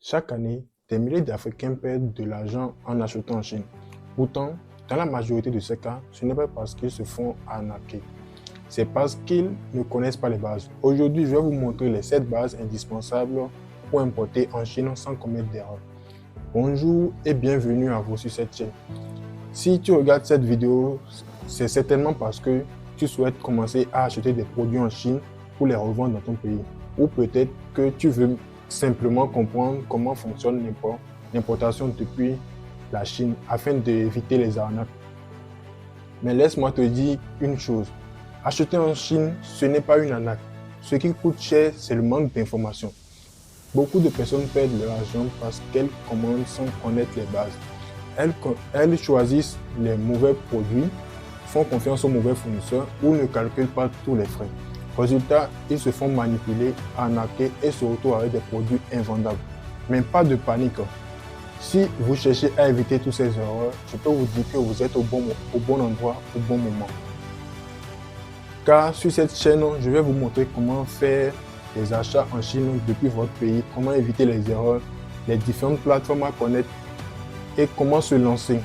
Chaque année, des milliers d'Africains perdent de l'argent en achetant en Chine. Pourtant, dans la majorité de ces cas, ce n'est pas parce qu'ils se font arnaquer. C'est parce qu'ils ne connaissent pas les bases. Aujourd'hui, je vais vous montrer les 7 bases indispensables pour importer en Chine sans commettre d'erreurs. Bonjour et bienvenue à vous sur cette chaîne. Si tu regardes cette vidéo, c'est certainement parce que tu souhaites commencer à acheter des produits en Chine pour les revendre dans ton pays. Ou peut-être que tu veux simplement comprendre comment fonctionne l'importation depuis la Chine afin d'éviter les arnaques. Mais laisse-moi te dire une chose. Acheter en Chine, ce n'est pas une arnaque. Ce qui coûte cher, c'est le manque d'informations. Beaucoup de personnes perdent leur argent parce qu'elles commandent sans connaître les bases. Elles choisissent les mauvais produits, font confiance aux mauvais fournisseurs ou ne calculent pas tous les frais. Résultat, ils se font manipuler, arnaquer et se retrouvent avec des produits invendables. Mais pas de panique. Si vous cherchez à éviter toutes ces erreurs, je peux vous dire que vous êtes au bon endroit, au bon moment. Car sur cette chaîne, je vais vous montrer comment faire des achats en Chine depuis votre pays, comment éviter les erreurs, les différentes plateformes à connaître et comment se lancer.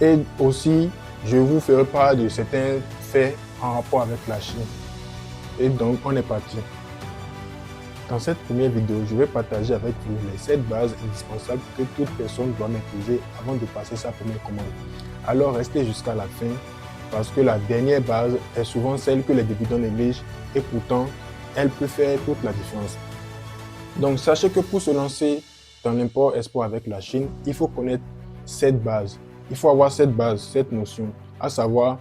Et aussi, je vous ferai part de certains faits en rapport avec la Chine. Et donc, on est parti. Dans cette première vidéo, je vais partager avec vous les 7 bases indispensables que toute personne doit maîtriser avant de passer sa première commande. Alors, restez jusqu'à la fin parce que la dernière base est souvent celle que les débutants négligent et pourtant, elle peut faire toute la différence. Donc, sachez que pour se lancer dans l'import-export avec la Chine, il faut connaître cette base. Il faut avoir cette base, cette notion, à savoir,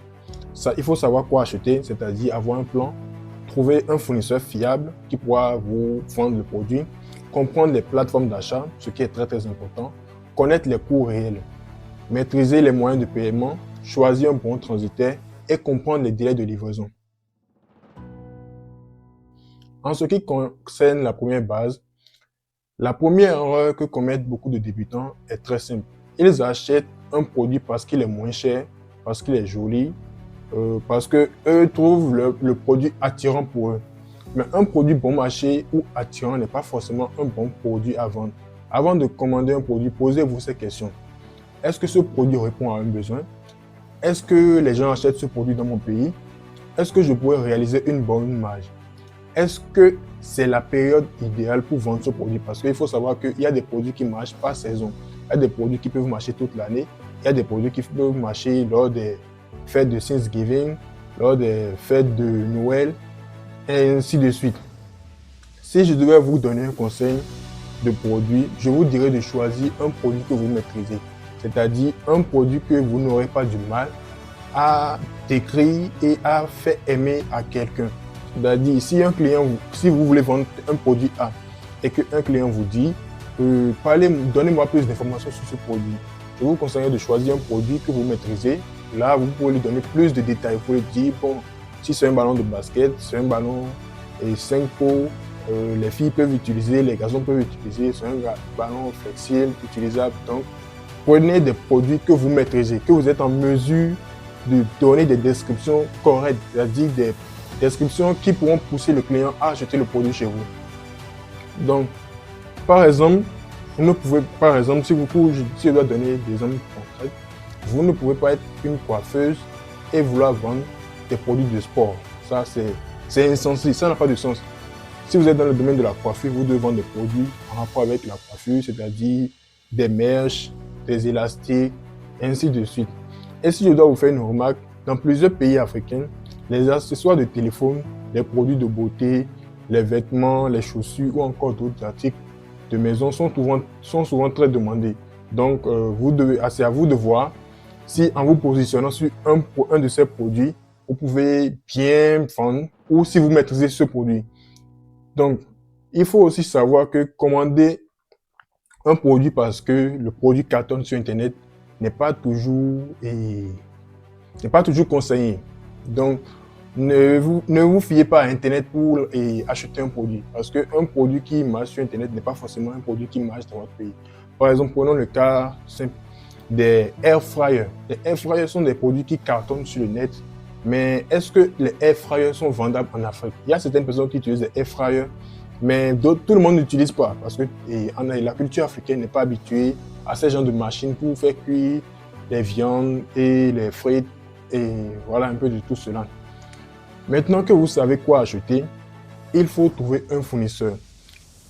il faut savoir quoi acheter, c'est-à-dire avoir un plan, trouver un fournisseur fiable qui pourra vous vendre le produit, comprendre les plateformes d'achat, ce qui est très important, connaître les coûts réels, maîtriser les moyens de paiement, choisir un bon transitaire et comprendre les délais de livraison. En ce qui concerne la première base, la première erreur que commettent beaucoup de débutants est très simple. Ils achètent un produit parce qu'il est moins cher, parce qu'il est joli, parce qu'eux trouvent le produit attirant pour eux. Mais un produit bon marché ou attirant n'est pas forcément un bon produit à vendre. Avant de commander un produit, posez-vous ces questions. Est-ce que ce produit répond à un besoin? Est-ce que les gens achètent ce produit dans mon pays? Est-ce que je pourrais réaliser une bonne marge? Est-ce que c'est la période idéale pour vendre ce produit? Parce qu'il faut savoir qu'il y a des produits qui marchent par saison. Il y a des produits qui peuvent marcher toute l'année. Il y a des produits qui peuvent marcher lors des fêtes de Thanksgiving, lors des fêtes de Noël, et ainsi de suite. Si je devais vous donner un conseil de produit, je vous dirais de choisir un produit que vous maîtrisez. C'est-à-dire un produit que vous n'aurez pas du mal à décrire et à faire aimer à quelqu'un. C'est-à-dire, si vous voulez vendre un produit A et qu'un client vous dit, donnez-moi plus d'informations sur ce produit. Je vous conseille de choisir un produit que vous maîtrisez. Là, vous pouvez lui donner plus de détails. Vous pouvez lui dire, bon, si c'est un ballon de basket, c'est un ballon et 5 pots, les filles peuvent utiliser, les garçons peuvent utiliser, c'est un ballon flexible, utilisable. Donc, prenez des produits que vous maîtrisez, que vous êtes en mesure de donner des descriptions correctes, c'est-à-dire des descriptions qui pourront pousser le client à acheter le produit chez vous. Donc, par exemple, si je dois donner des exemples concrets, vous ne pouvez pas être une coiffeuse et vouloir vendre des produits de sport. Ça, c'est insensé, ça n'a pas de sens. Si vous êtes dans le domaine de la coiffure, vous devez vendre des produits en rapport avec la coiffure, c'est-à-dire des mèches, des élastiques, ainsi de suite. Et si je dois vous faire une remarque, dans plusieurs pays africains, les accessoires de téléphone, les produits de beauté, les vêtements, les chaussures ou encore d'autres articles de maison sont souvent très demandés. Donc, c'est à vous de voir si en vous positionnant sur un de ces produits, vous pouvez bien vendre ou si vous maîtrisez ce produit. Donc, il faut aussi savoir que commander un produit parce que le produit cartonne sur Internet n'est pas toujours conseillé. Donc, ne vous fiez pas à Internet pour acheter un produit. Parce qu'un produit qui marche sur Internet n'est pas forcément un produit qui marche dans votre pays. Par exemple, prenons le cas simple des air fryers. Les air fryers sont des produits qui cartonnent sur le net. Mais est-ce que les air fryers sont vendables en Afrique? Il y a certaines personnes qui utilisent des air fryers Mais tout le monde n'utilise pas parce que la culture africaine n'est pas habituée à ce genre de machines pour faire cuire les viandes et les frites et voilà un peu de tout cela. Maintenant que vous savez quoi acheter, il faut trouver un fournisseur.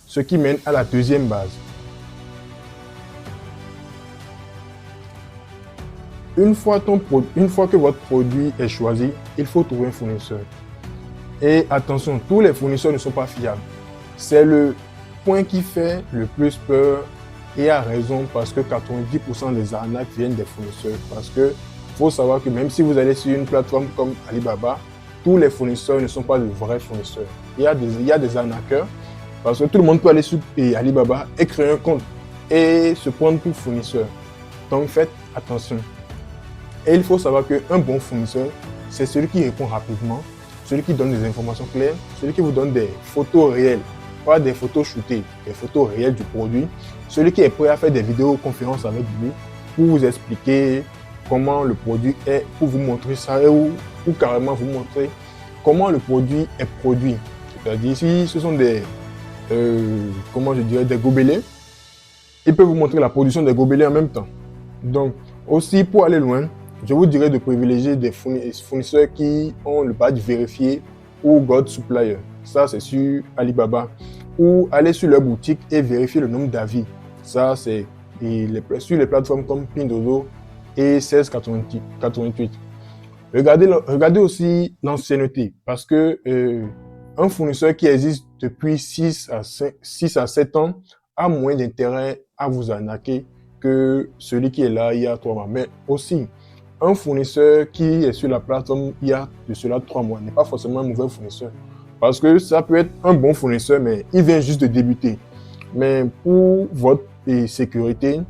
Ce qui mène à la deuxième base. Une fois que votre produit est choisi, il faut trouver un fournisseur. Et attention, tous les fournisseurs ne sont pas fiables. C'est le point qui fait le plus peur et à raison parce que 90% des arnaques viennent des fournisseurs. Parce que faut savoir que même si vous allez sur une plateforme comme Alibaba, tous les fournisseurs ne sont pas de vrais fournisseurs. Il y a des arnaqueurs parce que tout le monde peut aller sur Alibaba et créer un compte et se prendre pour fournisseur. Donc faites attention. Et il faut savoir qu'un bon fournisseur, c'est celui qui répond rapidement, celui qui donne des informations claires, celui qui vous donne des photos réelles, pas des photos shootées, des photos réelles du produit, celui qui est prêt à faire des vidéoconférences avec vous pour vous expliquer comment le produit est, pour vous montrer ça ou carrément vous montrer comment le produit est produit. C'est-à-dire si ce sont des gobelets, il peut vous montrer la production des gobelets en même temps. Donc aussi pour aller loin, je vous dirais de privilégier des fournisseurs qui ont le badge vérifié ou God Supplier. Ça, c'est sur Alibaba. Ou aller sur leur boutique et vérifier le nombre d'avis. Ça, c'est sur les plateformes comme Pinduoduo et 1688. Regardez aussi l'ancienneté parce que un fournisseur qui existe depuis 6 à 7 ans a moins d'intérêt à vous arnaquer que celui qui est là il y a 3 mois. Mais aussi, un fournisseur qui est sur la plateforme il y a de cela 3 mois n'est pas forcément un mauvais fournisseur. Parce que ça peut être un bon fournisseur, mais il vient juste de débuter. Mais pour votre sécurité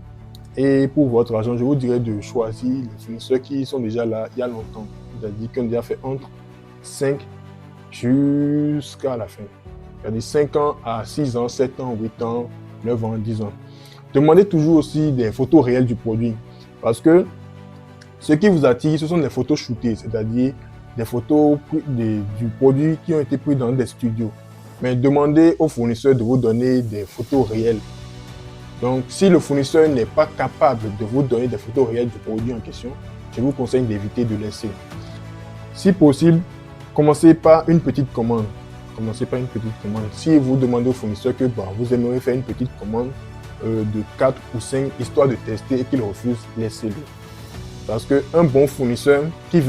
et pour votre argent, je vous dirais de choisir les fournisseurs qui sont déjà là il y a longtemps. C'est-à-dire qui ont déjà fait entre 5 jusqu'à la fin. C'est-à-dire 5 ans à 6 ans, 7 ans, 8 ans, 9 ans, 10 ans. Demandez toujours aussi des photos réelles du produit. Parce que ce qui vous attire, ce sont des photos shootées, c'est-à-dire des photos du produit qui ont été prises dans des studios. Mais demandez au fournisseur de vous donner des photos réelles. Donc, si le fournisseur n'est pas capable de vous donner des photos réelles du produit en question, je vous conseille d'éviter de laisser. Si possible, commencez par une petite commande. Si vous demandez au fournisseur que vous aimeriez faire une petite commande de 4 ou 5 histoire de tester et qu'il refuse, laissez-le. Parce qu'un bon fournisseur qui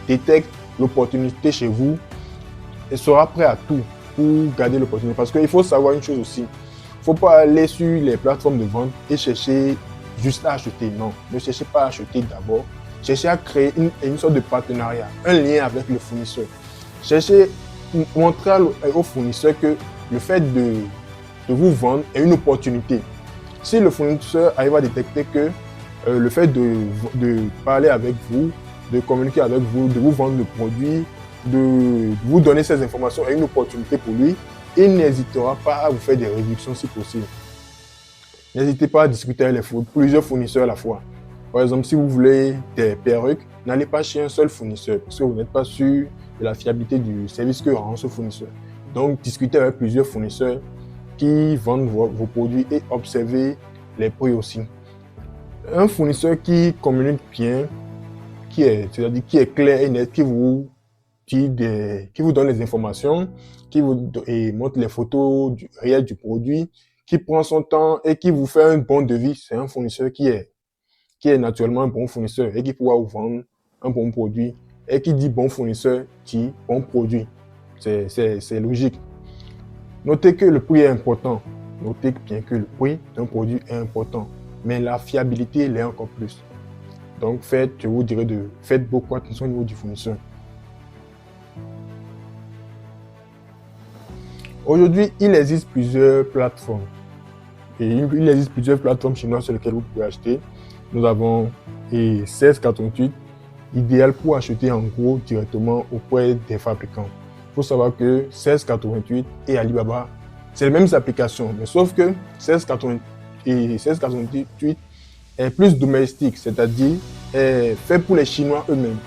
détecte l'opportunité chez vous sera prêt à tout pour garder l'opportunité. Parce qu'il faut savoir une chose aussi. Il ne faut pas aller sur les plateformes de vente et chercher juste à acheter. Non, ne cherchez pas à acheter d'abord. Cherchez à créer une sorte de partenariat, un lien avec le fournisseur. Cherchez, montrer au fournisseur que le fait de vous vendre est une opportunité. Si le fournisseur arrive à détecter que le fait de parler avec vous, de communiquer avec vous, de vous vendre le produit, de vous donner ces informations est une opportunité pour lui, il n'hésitera pas à vous faire des réductions si possible. N'hésitez pas à discuter avec plusieurs fournisseurs à la fois. Par exemple, si vous voulez des perruques, n'allez pas chez un seul fournisseur parce que vous n'êtes pas sûr de la fiabilité du service que rend ce fournisseur. Donc, discutez avec plusieurs fournisseurs qui vendent vos produits et observez les prix aussi. Un fournisseur qui communique bien, c'est-à-dire qui est clair et net, qui vous donne les informations, qui vous montre les photos réelles du produit, qui prend son temps et qui vous fait un bon devis, c'est un fournisseur qui est naturellement un bon fournisseur et qui pourra vous vendre un bon produit. Et qui dit bon fournisseur dit bon produit. C'est logique. Notez que le prix est important. Notez bien que le prix d'un produit est important. Mais la fiabilité l'est encore plus. Donc je vous dirais faites beaucoup attention au niveau du fournisseur. Aujourd'hui, il existe plusieurs plateformes. Il existe plusieurs plateformes chinoises sur lesquelles vous pouvez acheter. Nous avons 1688, idéal pour acheter en gros directement auprès des fabricants. Il faut savoir que 1688 et Alibaba, c'est les mêmes applications, mais sauf que 1688 est plus domestique, c'est-à-dire est fait pour les Chinois eux-mêmes.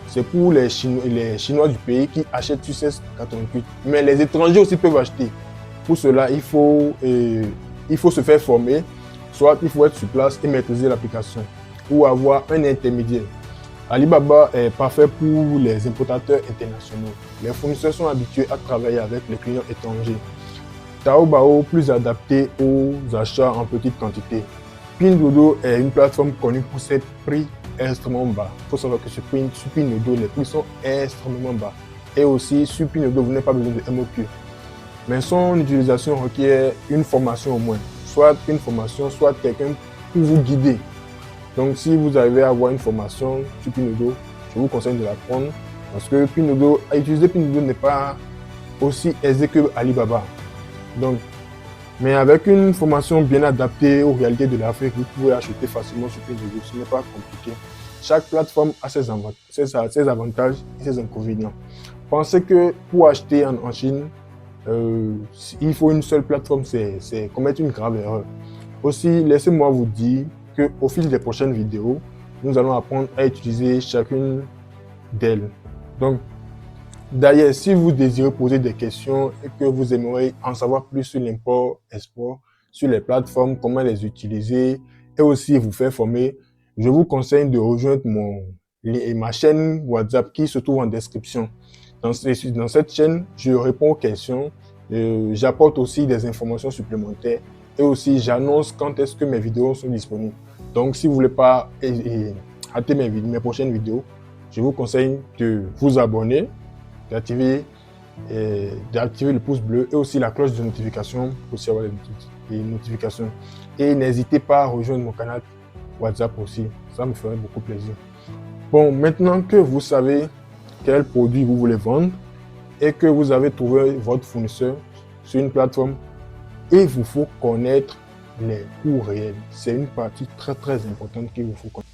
C'est pour les Chinois du pays qui achètent sur 1688. Mais les étrangers aussi peuvent acheter. Pour cela, il faut se faire former, soit il faut être sur place et maîtriser l'application ou avoir un intermédiaire. Alibaba est parfait pour les importateurs internationaux. Les fournisseurs sont habitués à travailler avec les clients étrangers. Taobao plus adapté aux achats en petite quantité. Pinduoduo est une plateforme connue pour ses prix extrêmement bas. Il faut savoir que sur Pinduoduo, les prix sont extrêmement bas. Et aussi, sur Pinduoduo, vous n'avez pas besoin de MOQ. Mais son utilisation requiert une formation au moins. Soit une formation, soit quelqu'un pour vous guider. Donc, si vous arrivez à avoir une formation sur Pinduoduo, je vous conseille de la prendre. Parce que utiliser Pinduoduo n'est pas aussi aisé que Alibaba. Donc, mais avec une formation bien adaptée aux réalités de l'Afrique, vous pouvez acheter facilement sur Pinduoduo. Ce n'est pas compliqué. Chaque plateforme a ses avantages et ses inconvénients. Pensez que pour acheter en Chine, il faut une seule plateforme, c'est commettre une grave erreur. Aussi, laissez-moi vous dire qu'au fil des prochaines vidéos, nous allons apprendre à utiliser chacune d'elles. Donc, d'ailleurs, si vous désirez poser des questions et que vous aimeriez en savoir plus sur l'import-export, sur les plateformes, comment les utiliser et aussi vous faire former, je vous conseille de rejoindre ma chaîne WhatsApp qui se trouve en description. Dans cette chaîne, je réponds aux questions, j'apporte aussi des informations supplémentaires et aussi j'annonce quand est-ce que mes vidéos sont disponibles. Donc, si vous ne voulez pas rater mes prochaines vidéos, je vous conseille de vous abonner, d'activer le pouce bleu et aussi la cloche de notification pour aussi avoir les notifications. Et n'hésitez pas à rejoindre mon canal WhatsApp aussi, ça me ferait beaucoup plaisir. Bon, maintenant que vous savez quel produit vous voulez vendre et que vous avez trouvé votre fournisseur sur une plateforme, il vous faut connaître les coûts réels. C'est une partie très très importante qu'il vous faut connaître.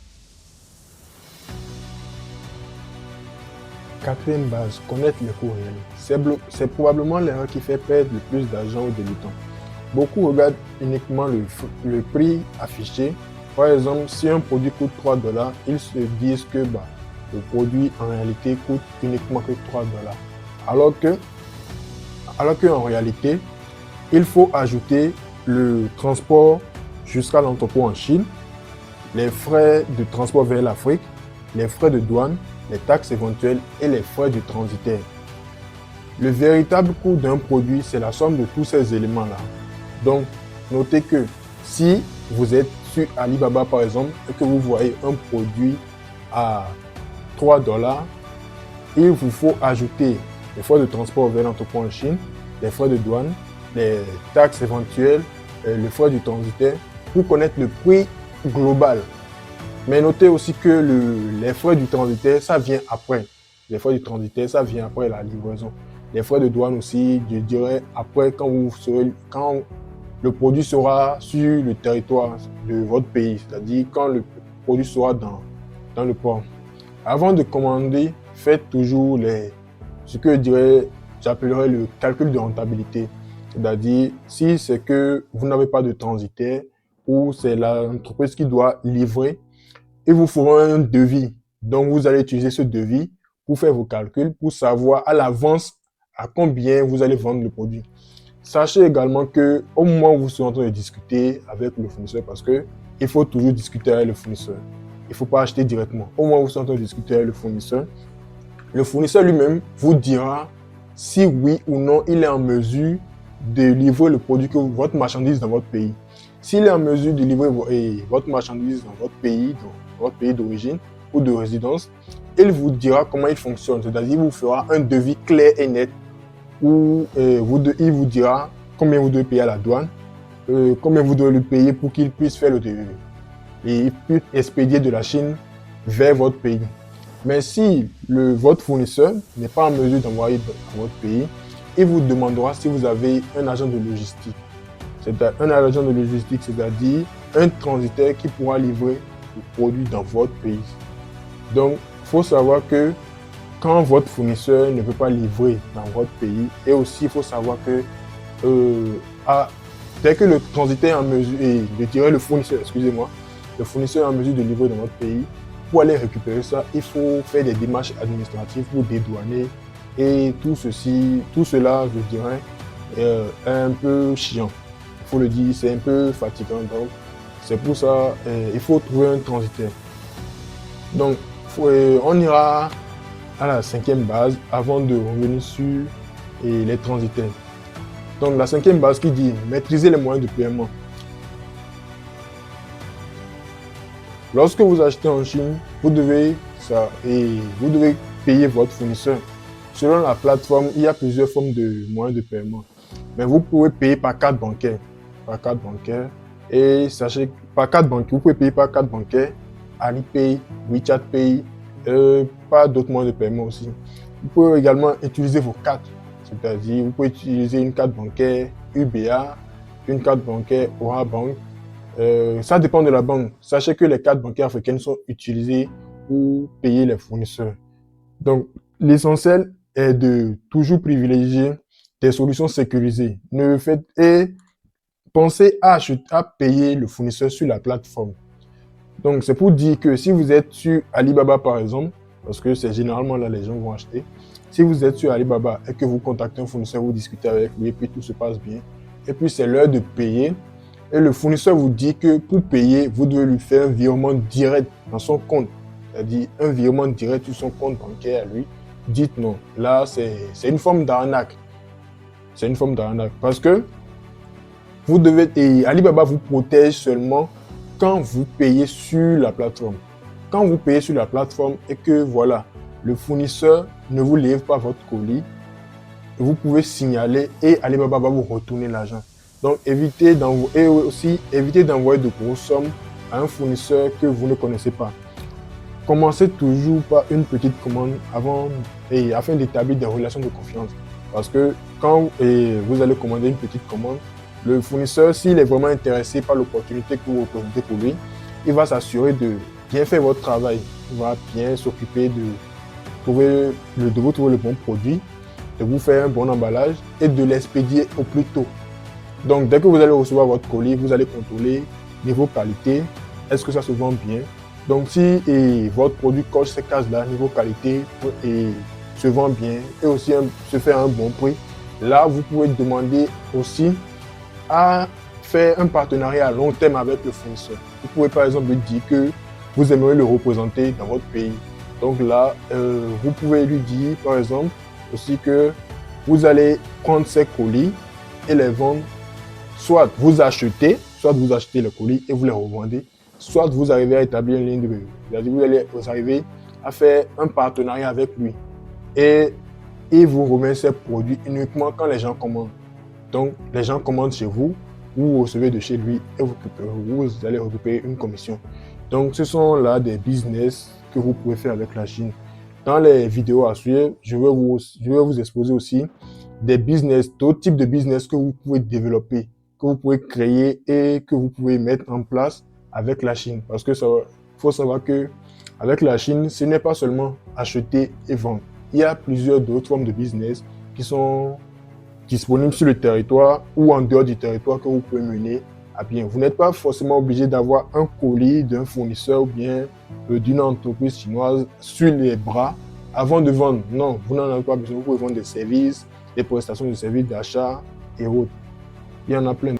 Quatrième base, connaître les coûts réels. C'est probablement l'erreur qui fait perdre le plus d'argent aux débutants. Beaucoup regardent uniquement le prix affiché. Par exemple, si un produit coûte 3 $, ils se disent que le produit en réalité coûte uniquement que 3 $. Alors qu'en réalité, il faut ajouter le transport jusqu'à l'entrepôt en Chine, les frais de transport vers l'Afrique, les frais de douane, les taxes éventuelles et les frais du transitaire. Le véritable coût d'un produit, c'est la somme de tous ces éléments-là. Donc, notez que si vous êtes sur Alibaba par exemple et que vous voyez un produit à 3 $, il vous faut ajouter les frais de transport vers l'entrepôt en Chine, les frais de douane, les taxes éventuelles, les frais du transitaire pour connaître le prix global. Mais notez aussi que les frais du transitaire, ça vient après. Les frais du transitaire, ça vient après la livraison. Les frais de douane aussi, je dirais après quand le produit sera sur le territoire de votre pays, c'est-à-dire quand le produit sera dans le port. Avant de commander, faites toujours ce que j'appellerais le calcul de rentabilité. C'est-à-dire si c'est que vous n'avez pas de transitaire ou c'est l'entreprise qui doit livrer, il vous faudra un devis. Donc, vous allez utiliser ce devis pour faire vos calculs, pour savoir à l'avance à combien vous allez vendre le produit. Sachez également que au moment où vous serez en train de discuter avec le fournisseur, parce que il faut toujours discuter avec le fournisseur. Il ne faut pas acheter directement. Au moment où vous serez en train de discuter avec le fournisseur lui-même vous dira si oui ou non il est en mesure de livrer le produit votre marchandise dans votre pays. S'il est en mesure de livrer votre marchandise dans votre pays d'origine ou de résidence, il vous dira comment il fonctionne. C'est-à-dire, il vous fera un devis clair et net où il vous dira combien vous devez payer à la douane, combien vous devez lui payer pour qu'il puisse faire le devis et puisse expédier de la Chine vers votre pays. Mais si votre fournisseur n'est pas en mesure d'envoyer dans votre pays, il vous demandera si vous avez un agent de logistique. Un agent de logistique, c'est-à-dire un transitaire qui pourra livrer le produit dans votre pays. Donc, il faut savoir que quand votre fournisseur ne peut pas livrer dans votre pays, et aussi il faut savoir que dès que le transitaire est en mesure, le fournisseur est en mesure de livrer dans votre pays, pour aller récupérer ça, il faut faire des démarches administratives pour dédouaner et tout cela, je dirais, est un peu chiant. Il faut le dire, c'est un peu fatigant. Donc, c'est pour ça il faut trouver un transitaire. Donc, on ira à la cinquième base avant de revenir sur les transitaires. Donc, la cinquième base qui dit maîtriser les moyens de paiement. Lorsque vous achetez en Chine, vous devez payer votre fournisseur. Selon la plateforme, il y a plusieurs formes de moyens de paiement. Mais vous pouvez payer par carte bancaire. Par carte bancaire. Et sachez que par carte bancaire, vous pouvez payer par carte bancaire, Alipay, WeChat Pay, pas d'autres moyens de paiement aussi. Vous pouvez également utiliser vos cartes. C'est-à-dire, vous pouvez utiliser une carte bancaire UBA, une carte bancaire Aura Bank. Ça dépend de la banque. Sachez que les cartes bancaires africaines sont utilisées pour payer les fournisseurs. Donc, l'essentiel est de toujours privilégier des solutions sécurisées. Pensez à payer le fournisseur sur la plateforme. Donc, c'est pour dire que si vous êtes sur Alibaba, par exemple, parce que c'est généralement là les gens vont acheter, si vous êtes sur Alibaba et que vous contactez un fournisseur, vous discutez avec lui et puis tout se passe bien, et puis c'est l'heure de payer, et le fournisseur vous dit que pour payer, vous devez lui faire un virement direct dans son compte, c'est-à-dire un virement direct sur son compte bancaire à lui, dites non. Là, c'est une forme d'arnaque. C'est une forme d'arnaque parce que Alibaba vous protège seulement quand vous payez sur la plateforme. Quand vous payez sur la plateforme et que voilà, le fournisseur ne vous livre pas votre colis, vous pouvez signaler et Alibaba va vous retourner l'argent. Donc évitez d'envoyer de grosses sommes à un fournisseur que vous ne connaissez pas. Commencez toujours par une petite commande afin d'établir des relations de confiance. Parce que quand vous allez commander une petite commande, le fournisseur, s'il est vraiment intéressé par l'opportunité que vous représentez pour lui, il va s'assurer de bien faire votre travail. Il va bien s'occuper de vous trouver le bon produit, de vous faire un bon emballage et de l'expédier au plus tôt. Donc, dès que vous allez recevoir votre colis, vous allez contrôler niveau qualité, est-ce que ça se vend bien. Donc, si votre produit coche ces cases-là, niveau qualité, et se vend bien et aussi se fait à un bon prix, là, vous pouvez demander aussi à faire un partenariat à long terme avec le fournisseur. Vous pouvez par exemple lui dire que vous aimeriez le représenter dans votre pays. Donc là, vous pouvez lui dire par exemple aussi que vous allez prendre ces colis et les vendre. Soit vous achetez les colis et vous les revendez, soit vous arrivez à établir une ligne de vous arrivez à faire un partenariat avec lui et il vous remet ses produits uniquement quand les gens commandent. Donc, les gens commandent chez vous, vous recevez de chez lui et vous allez récupérer une commission. Donc, ce sont là des business que vous pouvez faire avec la Chine. Dans les vidéos à suivre, je vais vous exposer aussi d'autres types de business que vous pouvez développer, que vous pouvez créer et que vous pouvez mettre en place avec la Chine. Parce que faut savoir que avec la Chine, ce n'est pas seulement acheter et vendre. Il y a plusieurs d'autres formes de business qui sont disponibles sur le territoire ou en dehors du territoire que vous pouvez mener à bien. Vous n'êtes pas forcément obligé d'avoir un colis d'un fournisseur ou bien d'une entreprise chinoise sur les bras avant de vendre. Non, vous n'en avez pas besoin. Vous pouvez vendre des services, des prestations de services d'achat et autres. Il y en a plein.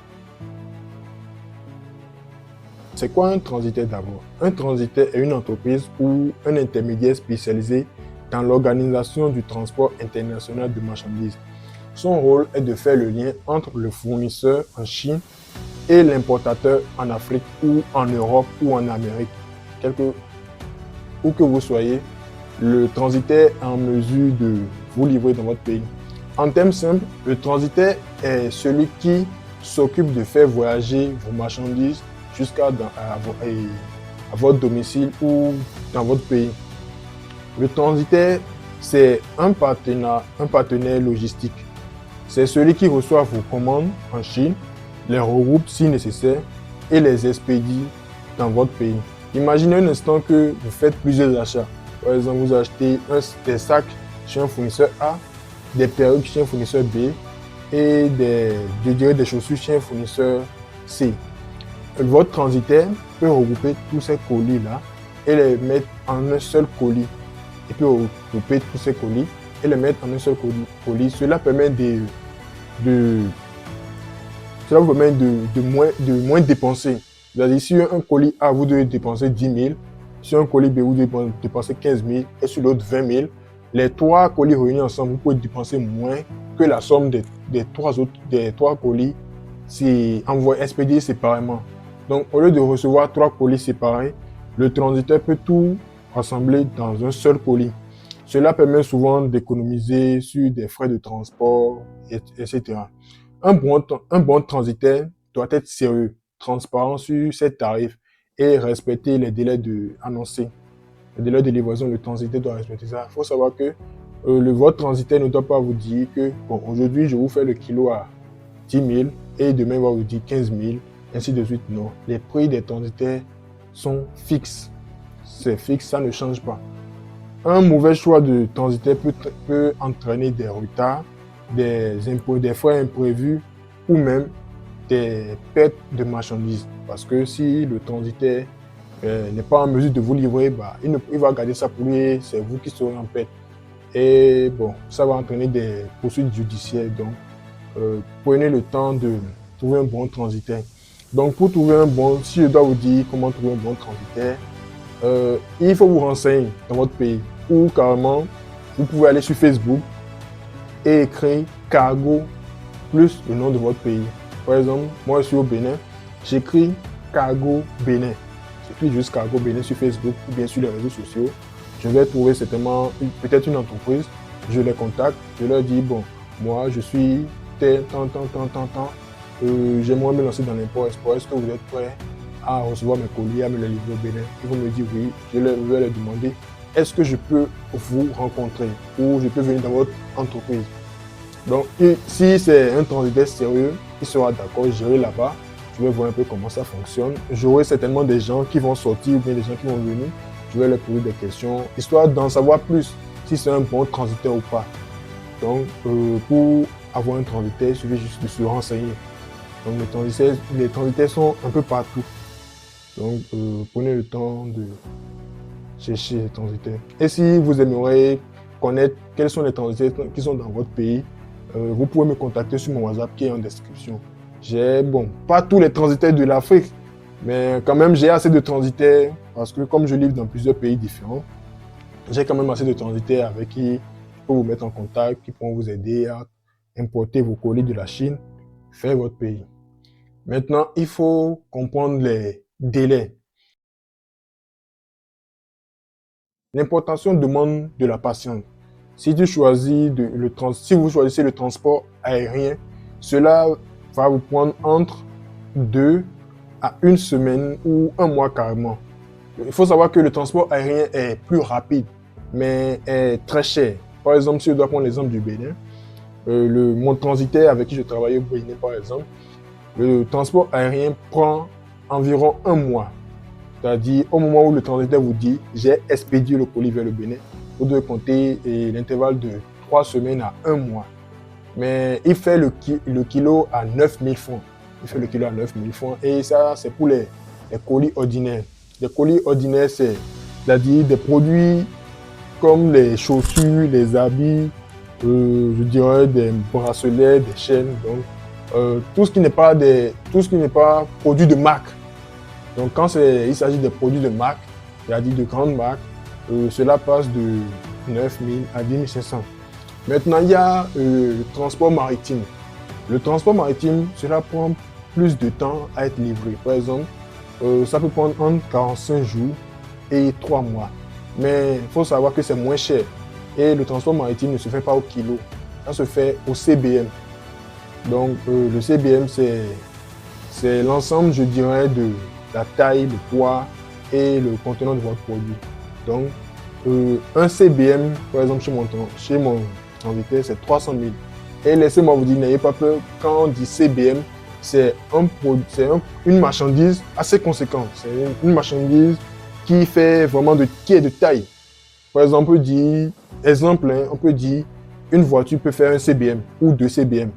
C'est quoi un transitaire d'abord? Un transitaire est une entreprise ou un intermédiaire spécialisé dans l'organisation du transport international de marchandises. Son rôle est de faire le lien entre le fournisseur en Chine et l'importateur en Afrique ou en Europe ou en Amérique. Où que vous soyez, le transitaire est en mesure de vous livrer dans votre pays. En termes simples, le transitaire est celui qui s'occupe de faire voyager vos marchandises jusqu'à votre domicile ou dans votre pays. Le transitaire, c'est un partenaire logistique. C'est celui qui reçoit vos commandes en Chine, les regroupe si nécessaire et les expédie dans votre pays. Imaginez un instant que vous faites plusieurs achats. Par exemple, vous achetez des sacs chez un fournisseur A, des perruques chez un fournisseur B et des chaussures chez un fournisseur C. Votre transitaire peut regrouper tous ces colis-là et les mettre en un seul colis. Et puis regrouper tous ces colis et les mettre en un seul colis. Cela permet de, cela vous permet de moins dépenser. C'est-à-dire, si un colis A, vous devez dépenser 10 000, sur un colis B, vous devez dépenser 15 000 et sur l'autre 20 000. Les trois colis réunis ensemble, vous pouvez dépenser moins que la somme des trois colis si expédiés séparément. Donc, au lieu de recevoir trois colis séparés, le transitaire peut tout rassembler dans un seul colis. Cela permet souvent d'économiser sur des frais de transport, etc. Un bon transitaire doit être sérieux, transparent sur ses tarifs et respecter les délais annoncés. Les délais de livraison, le transitaire doit respecter ça. Il faut savoir que votre transitaire ne doit pas vous dire que bon, aujourd'hui, je vous fais le kilo à 10 000 et demain, il va vous dire 15 000, ainsi de suite. Non, les prix des transitaires sont fixes. C'est fixe, ça ne change pas. Un mauvais choix de transitaire peut entraîner des retards, des frais imprévus ou même des pertes de marchandises. Parce que si le transitaire n'est pas en mesure de vous livrer, il va garder ça pour lui, c'est vous qui serez en perte. Et bon, ça va entraîner des poursuites judiciaires. Donc, prenez le temps de trouver un bon transitaire. Donc, pour trouver si je dois vous dire comment trouver un bon transitaire, il faut vous renseigner dans votre pays. Ou carrément, vous pouvez aller sur Facebook et écrire cargo plus le nom de votre pays. Par exemple, moi je suis au Bénin, j'écris cargo Bénin. J'écris juste cargo Bénin sur Facebook ou bien sur les réseaux sociaux. Je vais trouver certainement peut-être une entreprise, je les contacte, je leur dis bon, moi je suis tant, j'aimerais me lancer dans l'import-export, est-ce que vous êtes prêts à recevoir mes colis, à me les livrer au Bénin? Ils vont me dire oui, je vais leur demander est-ce que je peux vous rencontrer ou je peux venir dans votre entreprise. Donc, si c'est un transitaire sérieux, il sera d'accord, j'irai là-bas, je vais voir un peu comment ça fonctionne. J'aurai certainement des gens qui vont sortir ou bien des gens qui vont venir. Je vais leur poser des questions, histoire d'en savoir plus si c'est un bon transitaire ou pas. Donc, pour avoir un transitaire, il suffit juste de se renseigner. Donc, les transitaires sont un peu partout. Donc, prenez le temps de chercher les transitaires. Et si vous aimeriez connaître quels sont les transitaires qui sont dans votre pays, vous pouvez me contacter sur mon WhatsApp qui est en description. J'ai, bon, pas tous les transitaires de l'Afrique, mais quand même j'ai assez de transitaires parce que comme je livre dans plusieurs pays différents, j'ai quand même assez de transitaires avec qui je peux vous mettre en contact, qui pourront vous aider à importer vos colis de la Chine vers votre pays. Maintenant, il faut comprendre les délais. L'importation demande de la patience. Si vous choisissez le transport aérien, cela va vous prendre entre 2 à 1 semaine ou 1 mois carrément. Il faut savoir que le transport aérien est plus rapide, mais est très cher. Par exemple, si je dois prendre l'exemple du Bénin, mon transitaire avec qui je travaillais au Bénin, par exemple, le transport aérien prend environ 1 mois. C'est-à-dire, au moment où le transitaire vous dit « j'ai expédié le colis vers le Bénin », vous devez compter l'intervalle de 3 semaines à 1 mois. Mais il fait le kilo à 9 000 francs. Il fait le kilo à 9 000 francs. Et ça, c'est pour les colis ordinaires. Les colis ordinaires, c'est-à-dire des produits comme les chaussures, les habits, je dirais des bracelets, des chaînes. Donc, tout ce qui n'est pas produit de marque. Donc, quand il s'agit des produits de marque, c'est-à-dire de grandes marques, cela passe de 9 000 à 10 500. Maintenant, il y a le transport maritime. Le transport maritime, cela prend plus de temps à être livré. Par exemple, ça peut prendre entre 45 jours et 3 mois. Mais il faut savoir que c'est moins cher. Et le transport maritime ne se fait pas au kilo. Ça se fait au CBM. Donc, le CBM, c'est l'ensemble, je dirais, de la taille, le poids et le contenant de votre produit. Donc, un CBM, par exemple, chez mon transitaire, c'est 300 000. Et laissez-moi vous dire, n'ayez pas peur, quand on dit CBM, c'est une marchandise assez conséquente. C'est une marchandise qui est de taille. Par exemple, on peut dire, une voiture peut faire un CBM ou 2 CBM.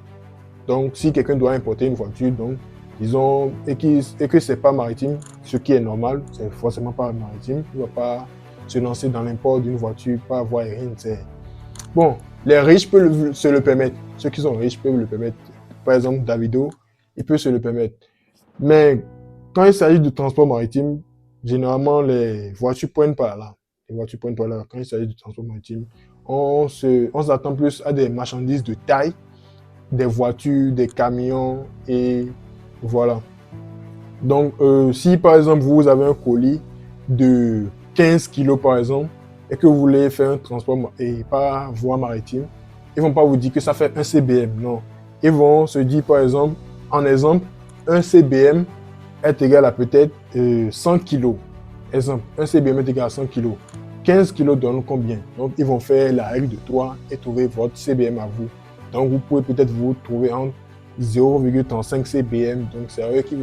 Donc, si quelqu'un doit importer une voiture, donc, disons, et que c'est pas maritime, ce qui est normal, c'est forcément pas maritime, il ne va pas se lancer dans l'import d'une voiture par voie aérienne. Bon, Les riches peuvent se le permettre. Ceux qui sont riches peuvent le permettre. Par exemple, Davido, il peut se le permettre. Mais quand il s'agit de transport maritime, généralement, les voitures ne pointent pas là. Les voitures ne pointent pas là. Quand il s'agit de transport maritime, on s'attend plus à des marchandises de taille, des voitures, des camions, et voilà. Donc, si par exemple, vous avez un colis de 15 kilos, par exemple, et que vous voulez faire un transport et pas voie maritime, ils ne vont pas vous dire que ça fait un CBM. Non. Ils vont se dire, par exemple, en exemple, un CBM est égal à peut-être 100 kilos. Exemple, un CBM est égal à 100 kilos. 15 kilos donne combien? Donc, ils vont faire la règle de 3 et trouver votre CBM à vous. Donc, vous pouvez peut-être vous trouver entre 0,35 CBM. Donc,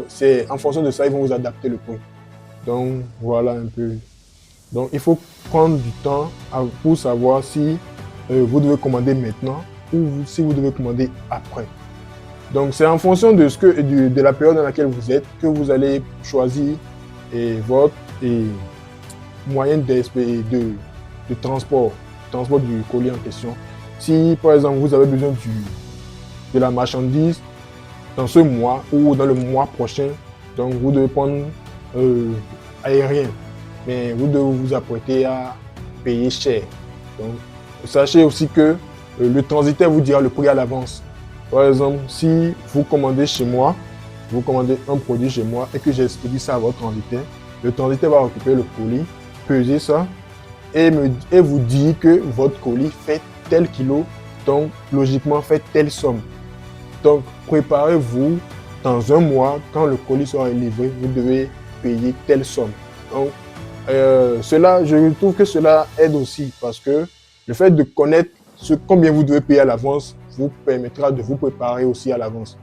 c'est en fonction de ça, ils vont vous adapter le prix. Donc, voilà un peu. Donc, il faut prendre du temps pour savoir si vous devez commander maintenant ou si vous devez commander après. Donc, c'est en fonction de la période dans laquelle vous êtes que vous allez choisir votre moyen de transport du colis en question. Si, par exemple, vous avez besoin de la marchandise dans ce mois ou dans le mois prochain, donc vous devez prendre aérien, mais vous devez vous apprêter à payer cher. Donc, sachez aussi que le transitaire vous dira le prix à l'avance. Par exemple, si vous commandez chez moi, vous commandez un produit chez moi et que j'expédie ça à votre transitaire, le transitaire va récupérer le colis, peser ça et vous dire que votre colis fait tel kilo, donc logiquement fait telle somme. Donc, préparez-vous dans un mois, quand le colis sera livré, vous devez payer telle somme. Donc, je trouve que cela aide aussi parce que le fait de connaître combien vous devez payer à l'avance vous permettra de vous préparer aussi à l'avance.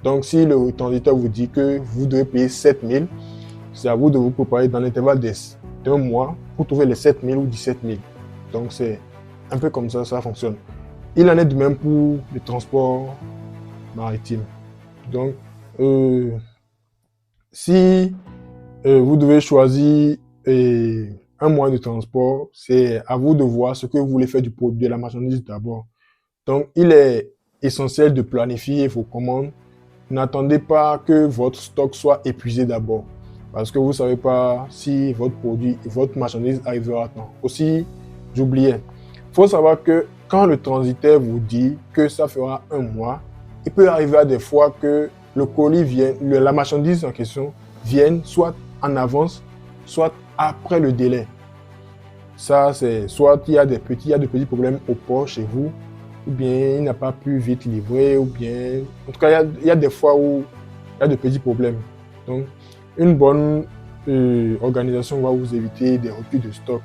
Donc, si le transitaire vous dit que vous devez payer 7 000, c'est à vous de vous préparer dans l'intervalle d'un mois pour trouver les 7 000 ou 17 000. Donc, c'est un peu comme ça fonctionne. Il en est de même pour le transport maritime. Donc, si vous devez choisir un moyen de transport, c'est à vous de voir ce que vous voulez faire du produit, de la marchandise d'abord. Donc, il est essentiel de planifier vos commandes. N'attendez pas que votre stock soit épuisé d'abord, parce que vous ne savez pas si votre produit, votre marchandise arrivera à temps. Aussi, j'oubliais, il faut savoir que quand le transitaire vous dit que ça fera un mois, il peut arriver à des fois que le colis vienne, la marchandise en question vienne soit en avance, soit après le délai. Ça, c'est soit il y a de petits problèmes au port chez vous, ou bien il n'a pas pu vite livrer, ou bien... En tout cas, il y a des fois où il y a de petits problèmes. Donc, une bonne organisation va vous éviter des ruptures de stock.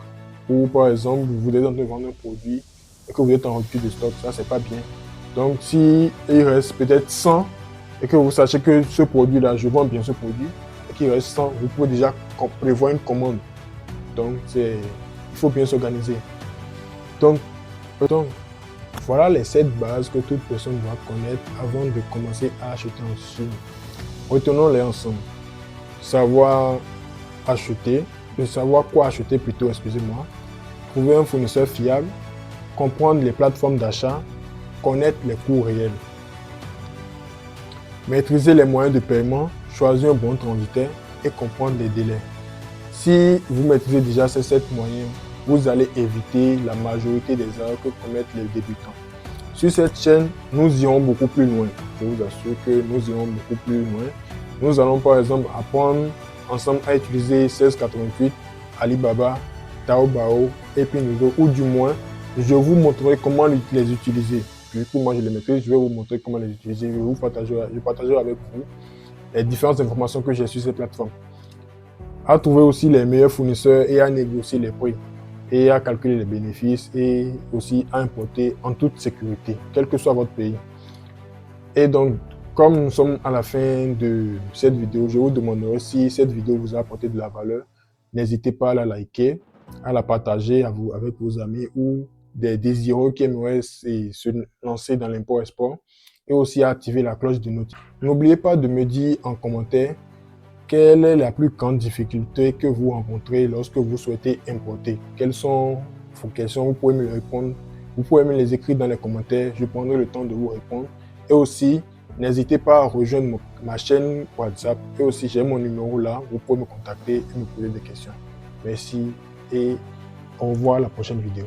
Ou par exemple, vous êtes en train de vendre un produit et que vous êtes en rupture de stock, ça, c'est pas bien. Donc, si il reste peut-être 100 et que vous sachez que ce produit-là, je vends bien ce produit, et qu'il reste 100, vous pouvez déjà prévoir une commande. Donc, il faut bien s'organiser. Donc, voilà les 7 bases que toute personne doit connaître avant de commencer à acheter en Chine. Retenons-les ensemble. Savoir acheter, savoir quoi acheter plutôt, excusez-moi. Trouver un fournisseur fiable, comprendre les plateformes d'achat, connaître les coûts réels. Maîtriser les moyens de paiement, choisir un bon transitaire et comprendre les délais. Si vous maîtrisez déjà ces 7 moyens, vous allez éviter la majorité des erreurs que commettent les débutants. Sur cette chaîne, nous irons beaucoup plus loin. Je vous assure que nous irons beaucoup plus loin. Nous allons par exemple apprendre ensemble à utiliser 1688, Alibaba, Taobao et Pinduoduo, ou du moins, je vous montrerai comment les utiliser. Du coup, moi je les maîtrise, je vais vous montrer comment les utiliser. Je partagerai avec vous les différentes informations que j'ai sur ces plateformes. À trouver aussi les meilleurs fournisseurs et à négocier les prix et à calculer les bénéfices et aussi à importer en toute sécurité, quel que soit votre pays. Et donc, comme nous sommes à la fin de cette vidéo, je vous demanderai si cette vidéo vous a apporté de la valeur. N'hésitez pas à la liker, à la partager avec vos amis ou des désireux qui aimeraient se lancer dans l'import-export et aussi à activer la cloche de notification. N'oubliez pas de me dire en commentaire quelle est la plus grande difficulté que vous rencontrez lorsque vous souhaitez importer. Quelles sont vos questions? Vous pouvez me répondre Vous pouvez me les écrire dans les commentaires, je prendrai le temps de vous répondre. Et aussi, n'hésitez pas à rejoindre ma chaîne WhatsApp. Et aussi, j'ai mon numéro là, vous pouvez me contacter et me poser des questions. Merci et au revoir à la prochaine vidéo.